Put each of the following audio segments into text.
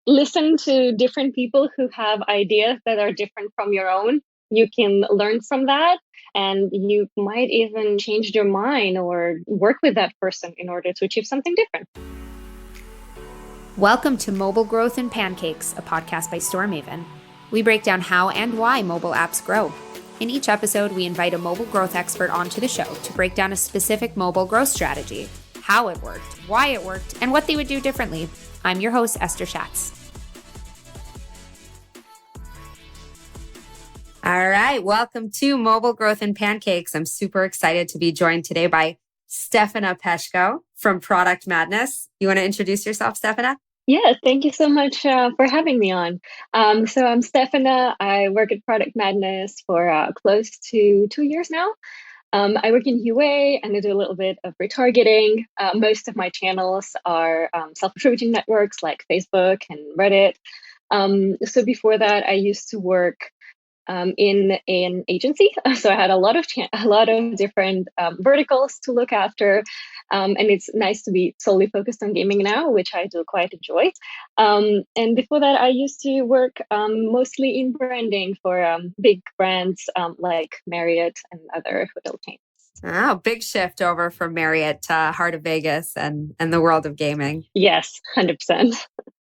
listen to different people who have ideas that are different from your own. You can learn from that, and you might even change your mind or work with that person in order to achieve something different. Welcome to Mobile Growth and Pancakes, a podcast by Storemaven. We break down how and why mobile apps grow. In each episode, we invite a mobile growth expert onto the show to break down a specific mobile growth strategy, how it worked, why it worked, and what they would do differently. I'm your host, Esther Shatz. All right, welcome to Mobile Growth and Pancakes. I'm super excited to be joined today by Stefana Pesko from Product Madness. You want to introduce yourself, Stefana? Yeah, thank you so much for having me on. So I'm Stefana. I work at Product Madness for close to 2 years now. I work in UA and I do a little bit of retargeting. Most of my channels are self-attributing networks like Facebook and Reddit. So before that, I used to work in an agency. So I had a lot of different verticals to look after. And it's nice to be solely focused on gaming now, which I do quite enjoy. And before that, I used to work mostly in branding for big brands like Marriott and other hotel chains. Oh, big shift over from Marriott to Heart of Vegas and the world of gaming. Yes, 100%.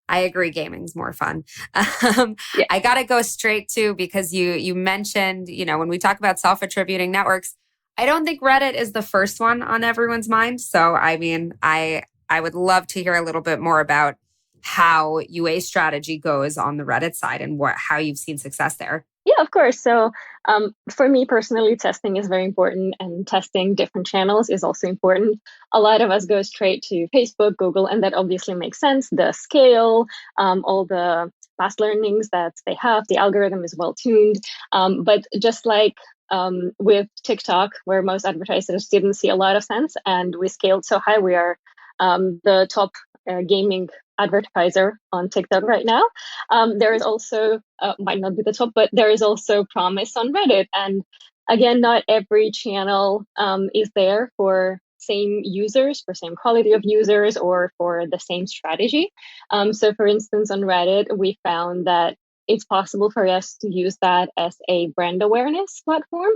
I agree. Gaming's more fun. Yeah. I got to go straight to, because you mentioned, when we talk about self-attributing networks, I don't think Reddit is the first one on everyone's mind. So, I would love to hear a little bit more about how UA strategy goes on the Reddit side and how you've seen success there. Yeah, of course. So for me personally, testing is very important, and testing different channels is also important. A lot of us go straight to Facebook, Google, and that obviously makes sense. The scale, all the past learnings that they have, the algorithm is well tuned. But just like with TikTok, where most advertisers didn't see a lot of sense, and we scaled so high, we are the top gaming advertiser on TikTok right now. There is also, might not be the top, but there is also promise on Reddit. And again, not every channel is there for same users, for same quality of users, or for the same strategy. So for instance, on Reddit, we found that it's possible for us to use that as a brand awareness platform.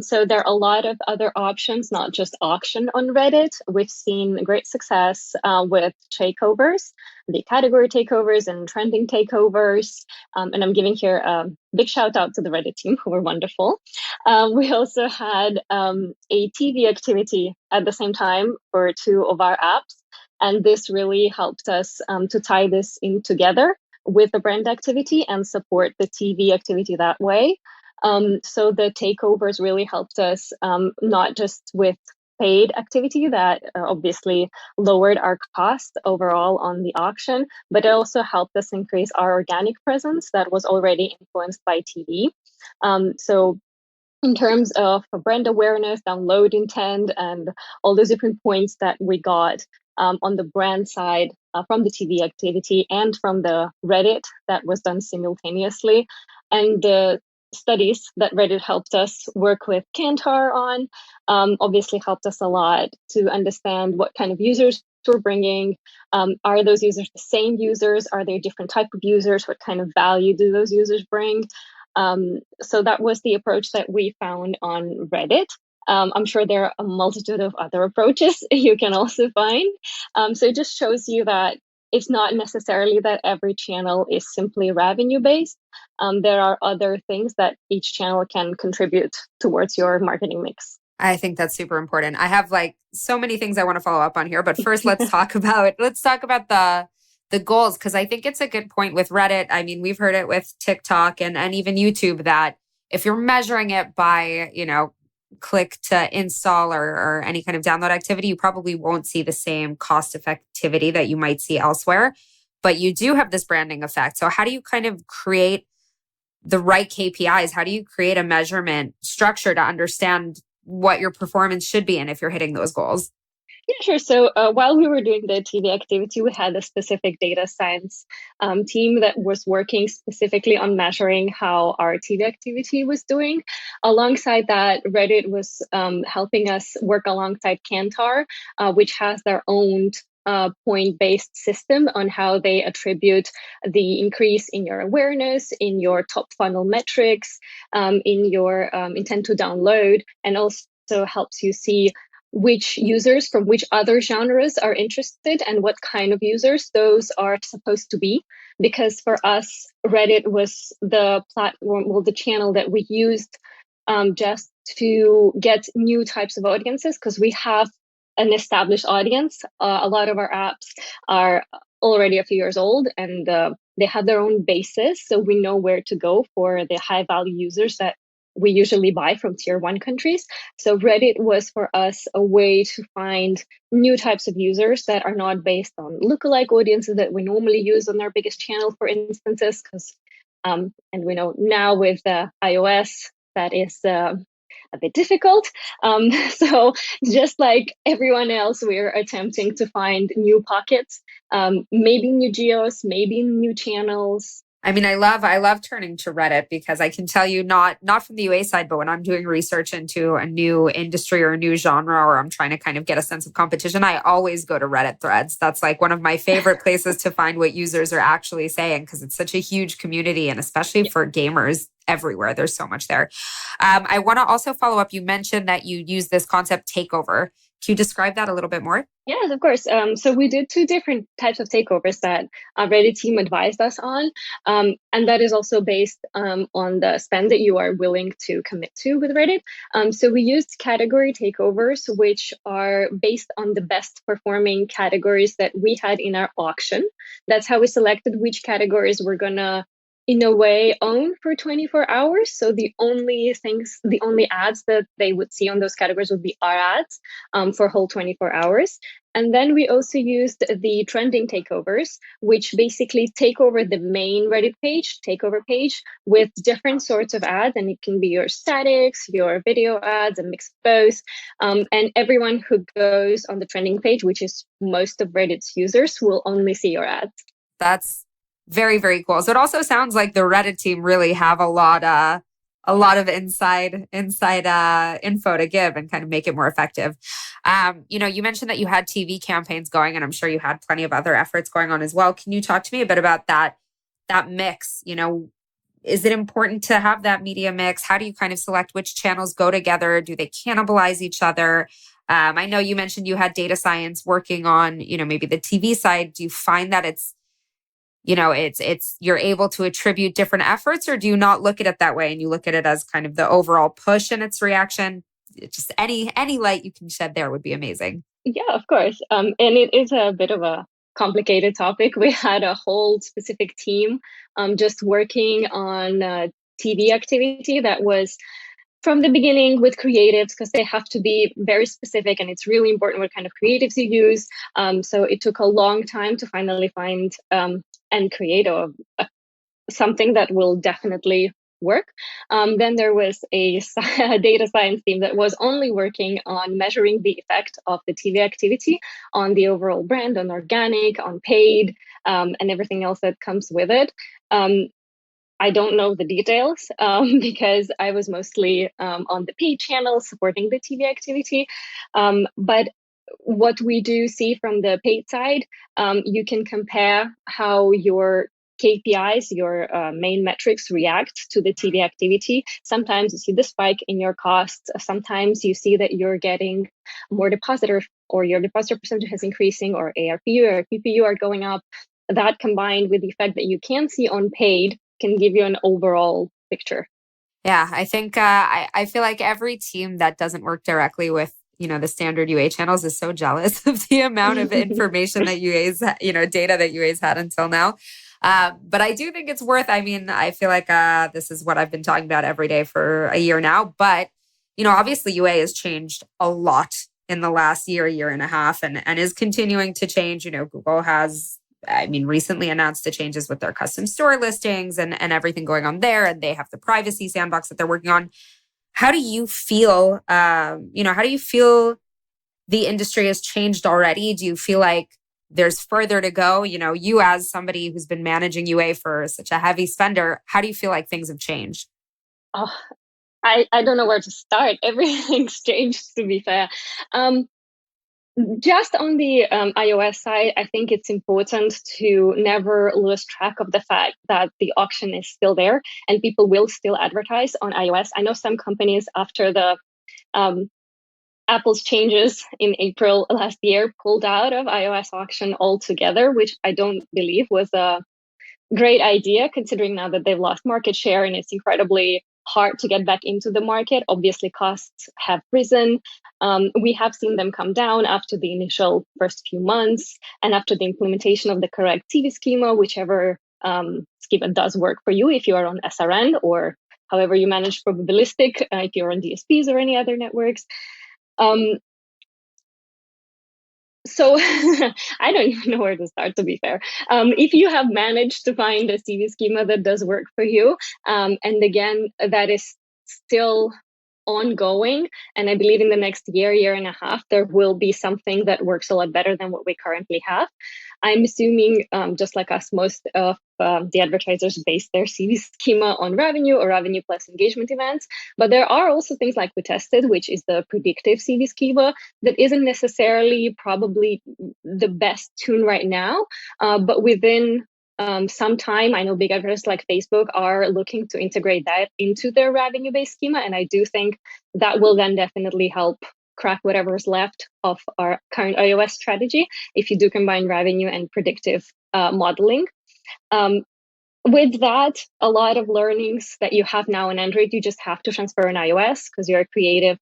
So there are a lot of other options, not just auction on Reddit. We've seen great success with takeovers, the category takeovers and trending takeovers. And I'm giving here a big shout out to the Reddit team, who were wonderful. We also had a TV activity at the same time for two of our apps. And this really helped us to tie this in together with the brand activity and support the TV activity that way. So the takeovers really helped us, not just with paid activity that obviously lowered our cost overall on the auction, but it also helped us increase our organic presence that was already influenced by TV. So in terms of brand awareness, download intent, and all those different points that we got on the brand side from the TV activity and from the Reddit that was done simultaneously. And the studies that Reddit helped us work with Kantar on obviously helped us a lot to understand what kind of users we're bringing. Are those users the same users? Are they different type of users? What kind of value do those users bring? So that was the approach that we found on Reddit. I'm sure there are a multitude of other approaches you can also find. So it just shows you that it's not necessarily that every channel is simply revenue based. There are other things that each channel can contribute towards your marketing mix. I think that's super important. I have so many things I want to follow up on here, but first let's talk about the goals, because I think it's a good point with Reddit. I mean, we've heard it with TikTok and even YouTube that if you're measuring it by, click to install or any kind of download activity, you probably won't see the same cost effectivity that you might see elsewhere, but you do have this branding effect. So how do you kind of create the right KPIs? How do you create a measurement structure to understand what your performance should be and if you're hitting those goals? Yeah, sure. So while we were doing the TV activity, we had a specific data science team that was working specifically on measuring how our TV activity was doing. Alongside that, Reddit was helping us work alongside Kantar, which has their own point-based system on how they attribute the increase in your awareness, in your top funnel metrics, in your intent to download, and also helps you see which users from which other genres are interested and what kind of users those are supposed to be. Because for us, Reddit was the platform, well, the channel that we used just to get new types of audiences, because we have an established audience. A lot of our apps are already a few years old, and they have their own basis. So we know where to go for the high value users that we usually buy from tier one countries. So Reddit was for us a way to find new types of users that are not based on lookalike audiences that we normally use on our biggest channel, for instances, because and we know now with iOS that is a bit difficult. So just like everyone else, we're attempting to find new pockets, maybe new geos, maybe new channels. I mean, I love turning to Reddit because I can tell you not from the UA side, but when I'm doing research into a new industry or a new genre, or I'm trying to kind of get a sense of competition, I always go to Reddit threads. That's like one of my favorite places to find what users are actually saying, because it's such a huge community, and especially for gamers everywhere, there's so much there. I want to also follow up. You mentioned that you use this concept takeover. Can you describe that a little bit more? Yes, of course. So we did two different types of takeovers that our Reddit team advised us on. And that is also based on the spend that you are willing to commit to with Reddit. So we used category takeovers, which are based on the best performing categories that we had in our auction. That's how we selected which categories we're going to, in a way, own for 24 hours. So the only ads that they would see on those categories would be our ads for whole 24 hours. And then we also used the trending takeovers, which basically take over the main Reddit page, takeover page, with different sorts of ads. And it can be your statics, your video ads, a mix of both. And everyone who goes on the trending page, which is most of Reddit's users, will only see your ads. That's very, very cool. So it also sounds like the Reddit team really have a lot of inside info to give and kind of make it more effective. You mentioned that you had TV campaigns going, and I'm sure you had plenty of other efforts going on as well. Can you talk to me a bit about that mix? Is it important to have that media mix? How do you kind of select which channels go together? Do they cannibalize each other? I know you mentioned you had data science working on, maybe the TV side. Do you find that it's you're able to attribute different efforts, or do you not look at it that way and you look at it as kind of the overall push and its reaction? Just any light you can shed there would be amazing. Yeah, of course. And it is a bit of a complicated topic. We had a whole specific team just working on TV activity that was from the beginning with creatives, because they have to be very specific, and it's really important what kind of creatives you use. So it took a long time to finally find and create something that will definitely work. Then there was a data science team that was only working on measuring the effect of the TV activity on the overall brand, on organic, on paid, and everything else that comes with it. I don't know the details because I was mostly on the paid channel supporting the TV activity. But what we do see from the paid side, you can compare how your KPIs, your main metrics, react to the TV activity. Sometimes you see the spike in your costs. Sometimes you see that you're getting more depositor, or your depositor percentage is increasing, or ARPU or PPU are going up. That combined with the effect that you can see on paid can give you an overall picture. Yeah, I think I feel like every team that doesn't work directly with the standard UA channels is so jealous of the amount of information that UA's data that UA's had until now. But I do think it's worth. I mean, I feel like this is what I've been talking about every day for a year now. But obviously UA has changed a lot in the last year and a half, and is continuing to change. Google has, recently announced the changes with their custom store listings and everything going on there. And they have the privacy sandbox that they're working on. How do you feel, how do you feel the industry has changed already? Do you feel like there's further to go? You as somebody who's been managing UA for such a heavy spender, how do you feel like things have changed? Oh, I don't know where to start. Everything's changed, to be fair. Just on the iOS side, I think it's important to never lose track of the fact that the auction is still there and people will still advertise on iOS. I know some companies, after the um, Apple's changes in April last year, pulled out of iOS auction altogether, which I don't believe was a great idea, considering now that they've lost market share and it's incredibly hard to get back into the market. Obviously, costs have risen. We have seen them come down after the initial first few months and after the implementation of the correct TV schema, whichever schema does work for you if you are on SRN or however you manage probabilistic, if you're on DSPs or any other networks. Um, so I don't even know where to start, to be fair. If you have managed to find a CV schema that does work for you, and again, that is still ongoing, and I believe in the next year and a half, there will be something that works a lot better than what we currently have. I'm assuming, just like us, most of the advertisers base their CV schema on revenue or revenue plus engagement events. But there are also things like we tested, which is the predictive CV schema, that isn't necessarily probably the best tune right now. But within some time, I know big advertisers like Facebook are looking to integrate that into their revenue-based schema. And I do think that will then definitely help crack whatever's left of our current iOS strategy if you do combine revenue and predictive modeling. With that, a lot of learnings that you have now on Android, you just have to transfer on iOS because your creative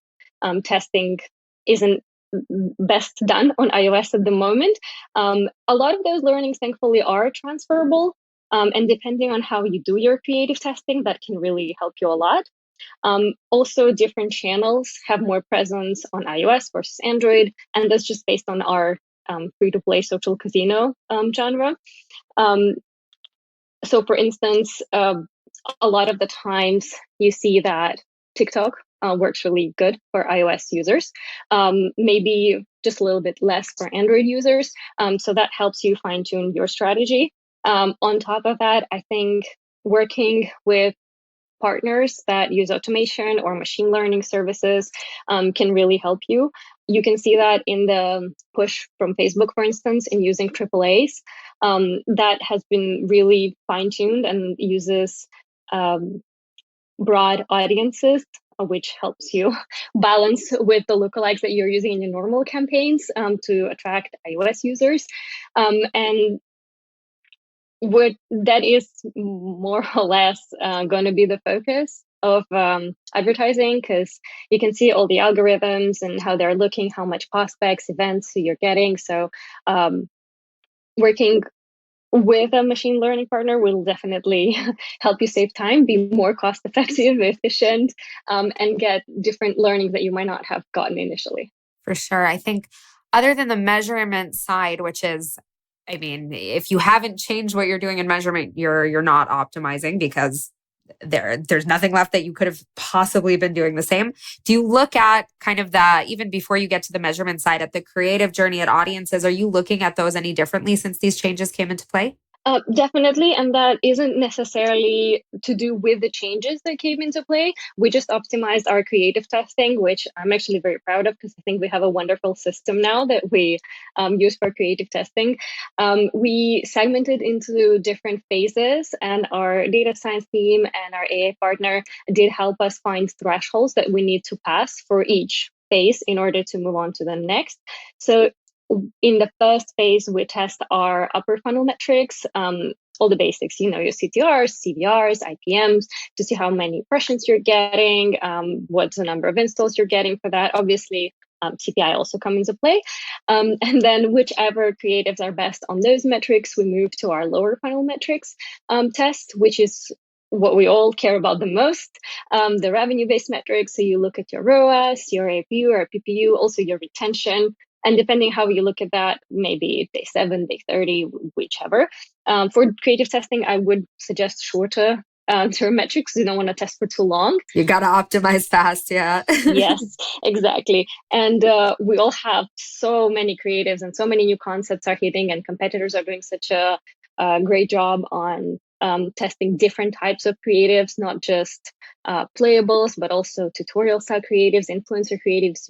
testing isn't best done on iOS at the moment. A lot of those learnings, thankfully, are transferable. And depending on how you do your creative testing, that can really help you a lot. Also, different channels have more presence on iOS versus Android, and that's just based on our free-to-play social casino genre. So, for instance, a lot of the times you see that TikTok works really good for iOS users, maybe just a little bit less for Android users. So that helps you fine-tune your strategy. On top of that, I think working with partners that use automation or machine learning services can really help you. You can see that in the push from Facebook, for instance, in using AAAs. That has been really fine-tuned and uses broad audiences, which helps you balance with the lookalikes that you're using in your normal campaigns to attract iOS users. And that is more or less going to be the focus of advertising, because you can see all the algorithms and how they're looking, how much prospects, events you're getting. So working with a machine learning partner will definitely help you save time, be more cost effective, efficient, and get different learnings that you might not have gotten initially. For sure. I think other than the measurement side, which is, I mean, if you haven't changed what you're doing in measurement, you're not optimizing because there's nothing left that you could have possibly been doing the same. Do you look at kind of that, even before you get to the measurement side, at the creative journey at audiences? Are you looking at those any differently since these changes came into play? Definitely, and that isn't necessarily to do with the changes that came into play. We just optimized our creative testing, which I'm actually very proud of because I think we have a wonderful system now that we use for creative testing. We segmented into different phases, and our data science team and our AI partner did help us find thresholds that we need to pass for each phase in order to move on to the next. So in the first phase, we test our upper funnel metrics, all the basics, your CTRs, CVRs, IPMs, to see how many impressions you're getting, what's the number of installs you're getting for that. Obviously, CPI also come into play. And then whichever creatives are best on those metrics, we move to our lower funnel metrics test, which is what we all care about the most, the revenue-based metrics. So you look at your ROAS, your APU or PPU, also your retention. And depending how you look at that, maybe day 7, day 30, whichever. For creative testing, I would suggest shorter term metrics. You don't want to test for too long. You got to optimize fast, yeah. Yes, exactly. And we all have so many creatives and so many new concepts are hitting, and competitors are doing such a great job on testing different types of creatives, not just playables, but also tutorial style creatives, influencer creatives,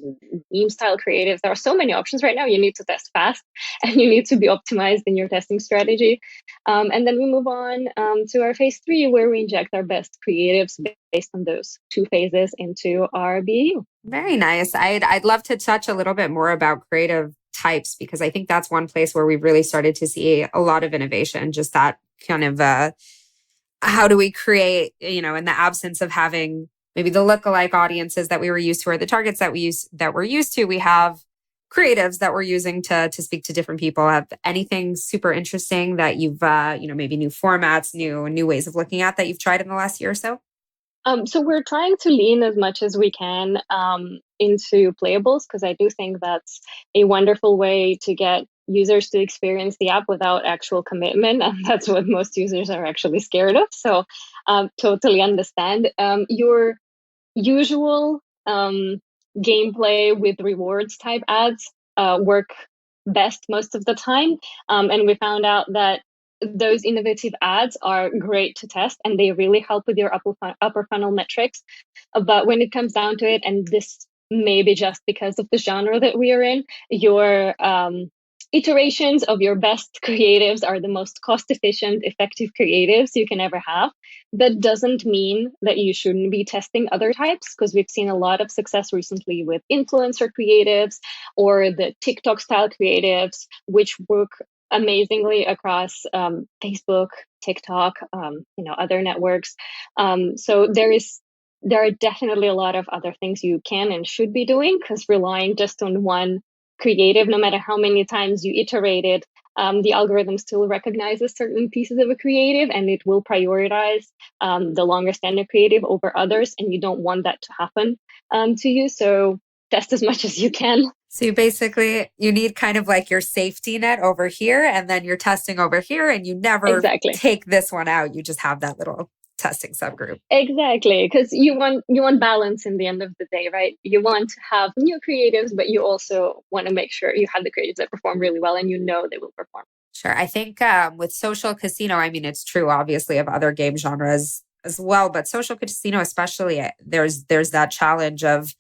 meme style creatives. There are so many options right now. You need to test fast and you need to be optimized in your testing strategy. And then we move on to our phase 3, where we inject our best creatives based on those 2 phases into our BAU. Very nice. I'd love to touch a little bit more about creative types, because I think that's one place where we've really started to see a lot of innovation, just that kind of how do we create, in the absence of having maybe the lookalike audiences that we were used to, or the targets that we're used to, we have creatives that we're using to speak to different people. Have anything super interesting that you've maybe new formats, new ways of looking at that you've tried in the last year or so? So we're trying to lean as much as we can into playables, because I do think that's a wonderful way to get users to experience the app without actual commitment. And that's what most users are actually scared of. So totally understand. Your usual gameplay with rewards type ads work best most of the time. And we found out that those innovative ads are great to test and they really help with your upper funnel metrics. But when it comes down to it, and this may be just because of the genre that we are in, your iterations of your best creatives are the most cost efficient, effective creatives you can ever have. That doesn't mean that you shouldn't be testing other types, because we've seen a lot of success recently with influencer creatives or the TikTok style creatives, which work amazingly across Facebook, TikTok, other networks. So there are definitely a lot of other things you can and should be doing, because relying just on one creative, no matter how many times you iterate it, the algorithm still recognizes certain pieces of a creative and it will prioritize the longer standing creative over others. And you don't want that to happen to you. So test as much as you can. So you need kind of like your safety net over here, and then you're testing over here, and you never take this one out. You just have that little testing subgroup. Exactly, because you want balance in the end of the day, right? You want to have new creatives, but you also want to make sure you have the creatives that perform really well and they will perform. Sure. I think with social casino, I mean, it's true, obviously, of other game genres as well, but social casino especially, there's that challenge of,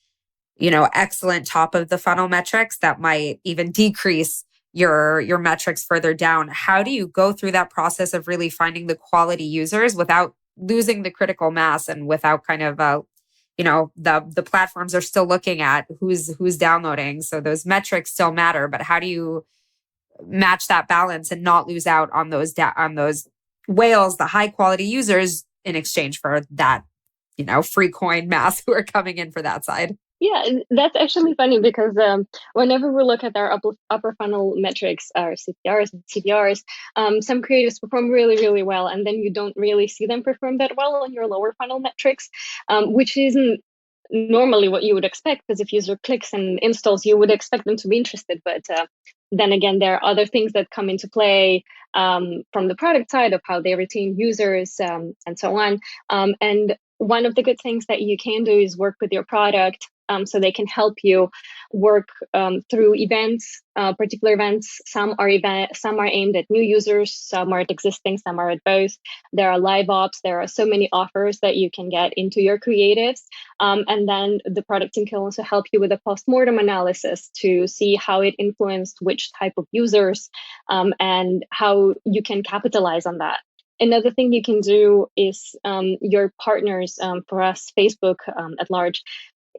excellent top of the funnel metrics that might even decrease your metrics further down. How do you go through that process of really finding the quality users without losing the critical mass, and without kind of the platforms are still looking at who's downloading, so those metrics still matter, but how do you match that balance and not lose out on those whales, the high quality users, in exchange for that free coin mass who are coming in for that side? Yeah, that's actually funny, because whenever we look at our upper funnel metrics, our CPRs and CVRs, some creatives perform really, really well, and then you don't really see them perform that well on your lower funnel metrics, which isn't normally what you would expect, because if user clicks and installs, you would expect them to be interested. But then again, there are other things that come into play from the product side of how they retain users and so on. And one of the good things that you can do is work with your product, so they can help you work through events, particular events. Some are aimed at new users, some are at existing, some are at both. There are live ops. There are so many offers that you can get into your creatives. And then the product team can also help you with a postmortem analysis to see how it influenced which type of users, and how you can capitalize on that. Another thing you can do is your partners, for us, Facebook at large,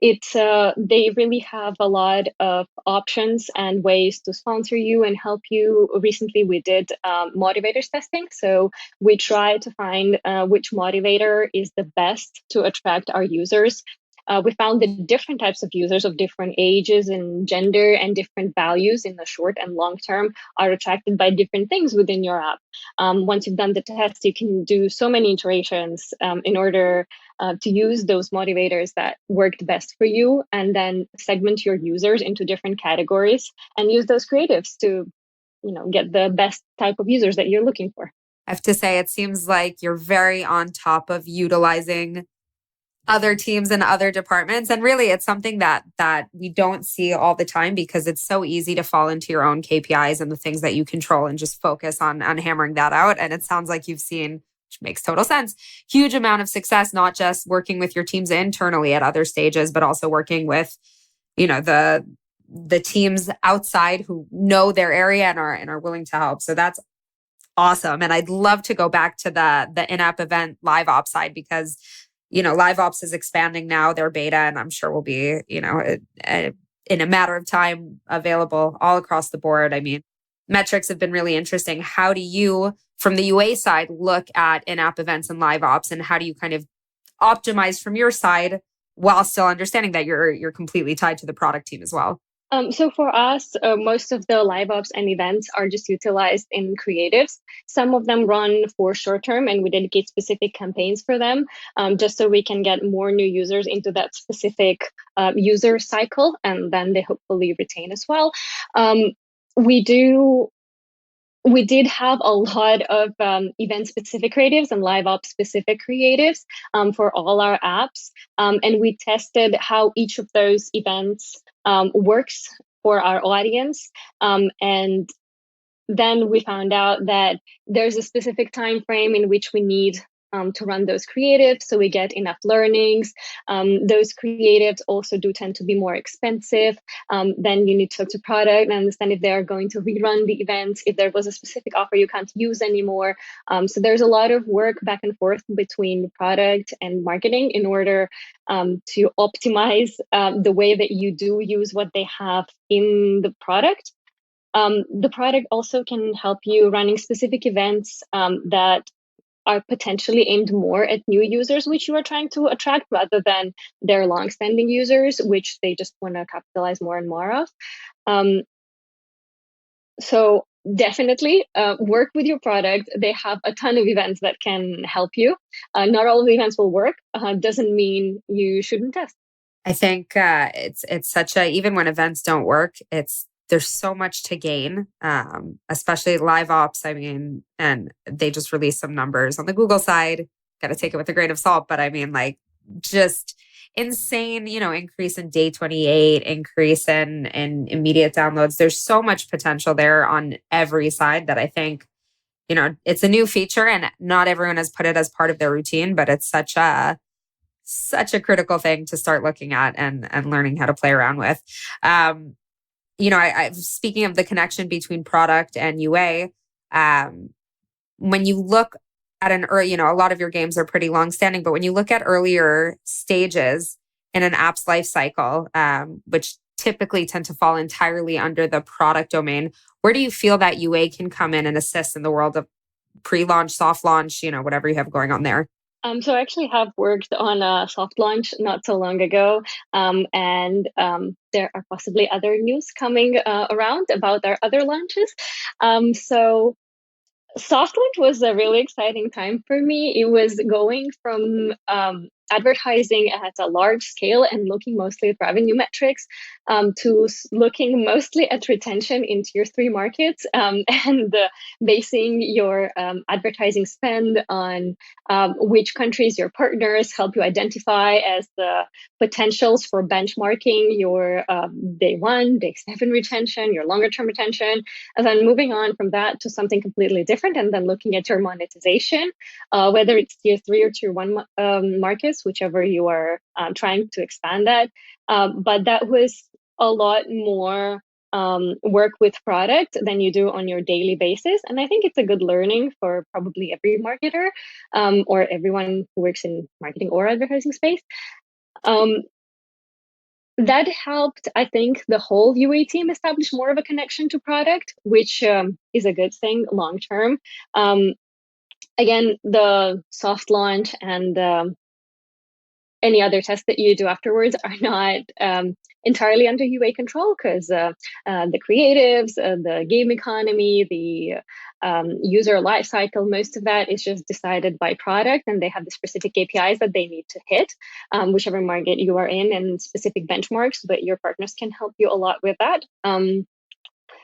they really have a lot of options and ways to sponsor you and help you. Recently, we did motivators testing. So we try to find which motivator is the best to attract our users. We found that different types of users of different ages and gender and different values in the short and long term are attracted by different things within your app. Once you've done the test, you can do so many iterations in order to use those motivators that worked best for you, and then segment your users into different categories and use those creatives to, get the best type of users that you're looking for. I have to say, it seems like you're very on top of utilizing other teams and other departments. And really, it's something that we don't see all the time, because it's so easy to fall into your own KPIs and the things that you control and just focus on hammering that out. And it sounds like you've seen which makes total sense. Huge amount of success, not just working with your teams internally at other stages, but also working with, the teams outside who know their area and are willing to help. So that's awesome. And I'd love to go back to the in-app event live ops side because, live ops is expanding now, their beta, and I'm sure will be, in a matter of time available all across the board. I mean, metrics have been really interesting. How do you, from the UA side, look at in-app events and live ops, and how do you kind of optimize from your side while still understanding that you're completely tied to the product team as well? So for us, most of the live ops and events are just utilized in creatives. Some of them run for short term, and we dedicate specific campaigns for them, just so we can get more new users into that specific user cycle, and then they hopefully retain as well. We did have a lot of event-specific creatives and live ops specific creatives for all our apps. And we tested how each of those events works for our audience. And then we found out that there's a specific time frame in which we need to run those creatives, so we get enough learnings. Those creatives also do tend to be more expensive. Then you need to talk to product and understand if they're going to rerun the events, if there was a specific offer you can't use anymore. So there's a lot of work back and forth between product and marketing in order to optimize the way that you do use what they have in the product. The product also can help you running specific events that are potentially aimed more at new users, which you are trying to attract, rather than their long-standing users, which they just want to capitalize more and more of. So definitely work with your product. They have a ton of events that can help you. Not all of the events will work. Doesn't mean you shouldn't test. I think it's such even when events don't work, there's so much to gain, especially live ops. I mean, and they just released some numbers on the Google side. Got to take it with a grain of salt, but I mean, like, just insane, increase in day 28, increase in immediate downloads. There's so much potential there on every side that I think, it's a new feature and not everyone has put it as part of their routine, but it's such a critical thing to start looking at and learning how to play around with. Speaking of the connection between product and UA, when you look at a lot of your games are pretty long standing, but when you look at earlier stages in an app's life cycle, which typically tend to fall entirely under the product domain, where do you feel that UA can come in and assist in the world of pre-launch, soft launch, whatever you have going on there? So I actually have worked on a soft launch not so long ago, and there are possibly other news coming around about our other launches. So soft launch was a really exciting time for me. It was going from advertising at a large scale and looking mostly at revenue metrics to looking mostly at retention in tier 3 markets and basing your advertising spend on which countries your partners help you identify as the potentials for benchmarking your day 1, day 7 retention, your longer term retention, and then moving on from that to something completely different, and then looking at your monetization, whether it's tier 3 or tier 1 markets, whichever you are trying to expand at. But that was a lot more work with product than you do on your daily basis. And I think it's a good learning for probably every marketer or everyone who works in marketing or advertising space. That helped, I think, the whole UA team establish more of a connection to product, which is a good thing long term. Again, the soft launch and any other tests that you do afterwards are not entirely under UA control, because the creatives, the game economy, the user lifecycle, most of that is just decided by product, and they have the specific KPIs that they need to hit, whichever market you are in, and specific benchmarks, but your partners can help you a lot with that.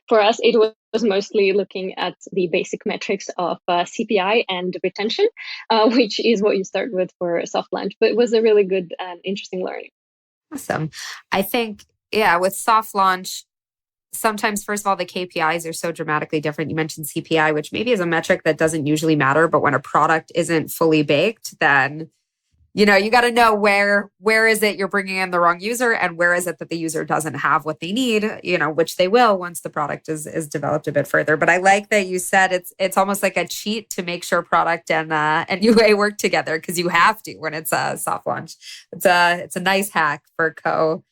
For us, it was mostly looking at the basic metrics of CPI and retention, which is what you start with for a soft launch, but it was a really good and interesting learning. Awesome. I think, with soft launch, sometimes, first of all, the KPIs are so dramatically different. You mentioned CPI, which maybe is a metric that doesn't usually matter, but when a product isn't fully baked, then you got to know where is it you're bringing in the wrong user, and where is it that the user doesn't have what they need, which they will once the product is developed a bit further. But I like that you said it's almost like a cheat to make sure product and UA work together, because you have to when it's a soft launch. It's a nice hack for co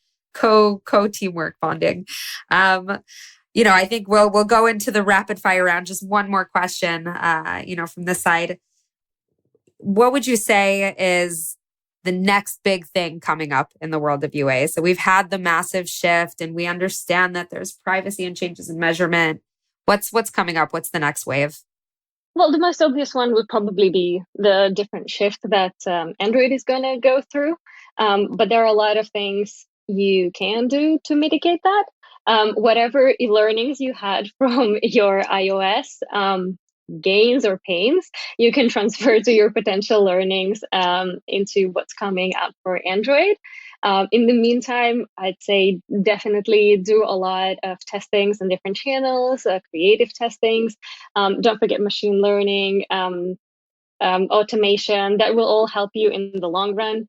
teamwork bonding. I think we'll go into the rapid fire round. Just one more question, from this side. What would you say is the next big thing coming up in the world of UA? So we've had the massive shift, and we understand that there's privacy and changes in measurement. What's coming up? What's the next wave? Well, the most obvious one would probably be the different shift that Android is going to go through. But there are a lot of things you can do to mitigate that. Whatever learnings you had from your iOS gains or pains, you can transfer to your potential learnings into what's coming up for Android. In the meantime, I'd say definitely do a lot of testings on different channels, creative testings. Don't forget machine learning, automation. That will all help you in the long run.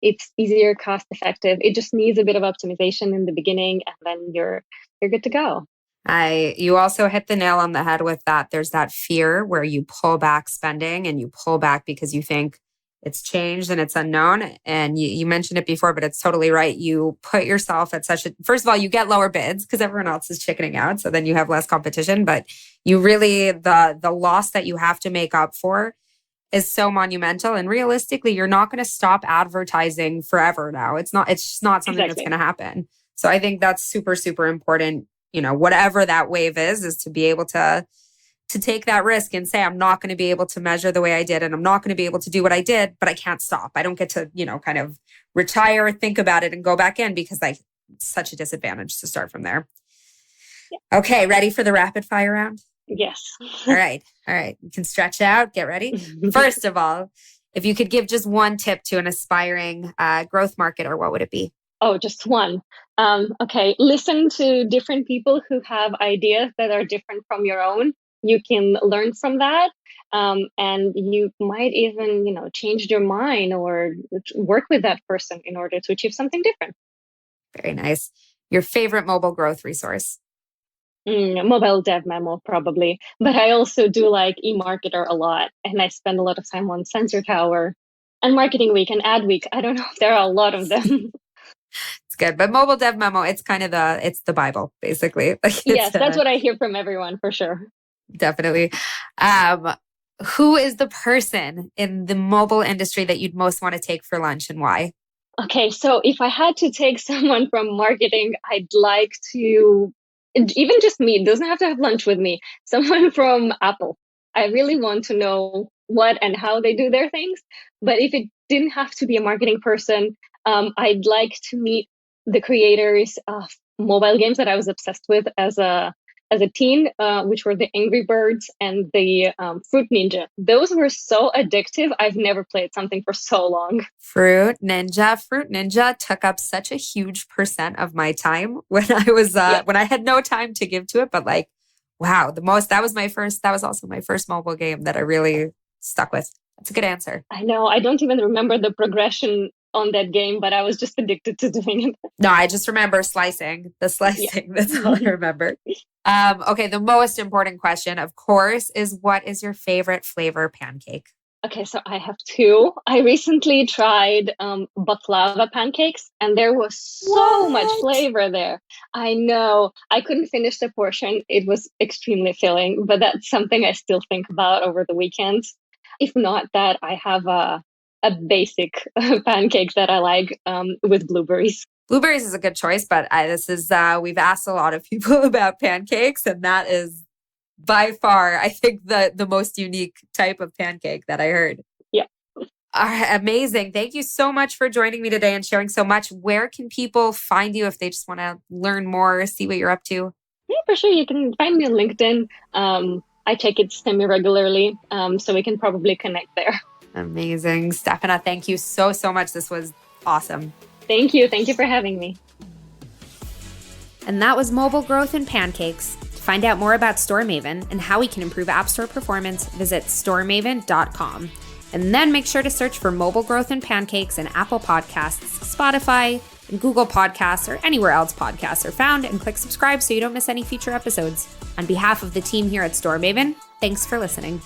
It's easier, cost effective. It just needs a bit of optimization in the beginning, and then you're good to go. You also hit the nail on the head with that. There's that fear where you pull back spending, and you pull back because you think it's changed and it's unknown. And you mentioned it before, but it's totally right. You put yourself at first of all, you get lower bids because everyone else is chickening out. So then you have less competition, but you really, the loss that you have to make up for is so monumental. And realistically, you're not going to stop advertising forever now. It's just not something that's going to happen. So I think that's super, super important. Whatever that wave is to be able to take that risk and say, I'm not going to be able to measure the way I did, and I'm not going to be able to do what I did, but I can't stop. I don't get to, kind of retire, think about it, and go back in, because it's such a disadvantage to start from there. Yeah. Okay. Ready for the rapid fire round? Yes. All right. You can stretch out, get ready. First of all, if you could give just one tip to an aspiring growth marketer, what would it be? Oh, just one. Okay. Listen to different people who have ideas that are different from your own. You can learn from that. And you might even, change your mind or work with that person in order to achieve something different. Very nice. Your favorite mobile growth resource? Mobile Dev Memo, probably. But I also do like eMarketer a lot. And I spend a lot of time on Sensor Tower and Marketing Week and Ad Week. I don't know if there are a lot of them. It's good. But Mobile Dev Memo, it's kind of it's the Bible, basically. Yes, that's what I hear from everyone, for sure. Definitely. Who is the person in the mobile industry that you'd most want to take for lunch, and why? Okay, so if I had to take someone from marketing, I'd like to, even just me, doesn't have to have lunch with me, someone from Apple. I really want to know what and how they do their things. But if it didn't have to be a marketing person, I'd like to meet the creators of mobile games that I was obsessed with as a teen, which were the Angry Birds and the Fruit Ninja. Those were so addictive. I've never played something for so long. Fruit Ninja took up such a huge percent of my time when I was when I had no time to give to it. But wow, that was also my first mobile game that I really stuck with. That's a good answer. I know. I don't even remember the progression on that game, but I was just addicted to doing it. No, I just remember slicing. That's all I remember. Okay, the most important question, of course, is what is your favorite flavor pancake? Okay, so I have two. I recently tried baklava pancakes, and there was so much flavor there. I know. I couldn't finish the portion. It was extremely filling, but that's something I still think about over the weekends. If not that, I have a basic pancake that I like with blueberries. Blueberries is a good choice, but we've asked a lot of people about pancakes, and that is by far, I think, the most unique type of pancake that I heard. Yeah. Amazing. Thank you so much for joining me today and sharing so much. Where can people find you if they just want to learn more, see what you're up to? Yeah, for sure. You can find me on LinkedIn. I check it semi-regularly, so we can probably connect there. Amazing. Stefana, thank you so much. This was awesome. Thank you. Thank you for having me. And that was Mobile Growth and Pancakes. To find out more about Storemaven and how we can improve App Store performance, visit storemaven.com. And then make sure to search for Mobile Growth and Pancakes in Apple Podcasts, Spotify, and Google Podcasts, or anywhere else podcasts are found, and click subscribe so you don't miss any future episodes. On behalf of the team here at Storemaven, thanks for listening.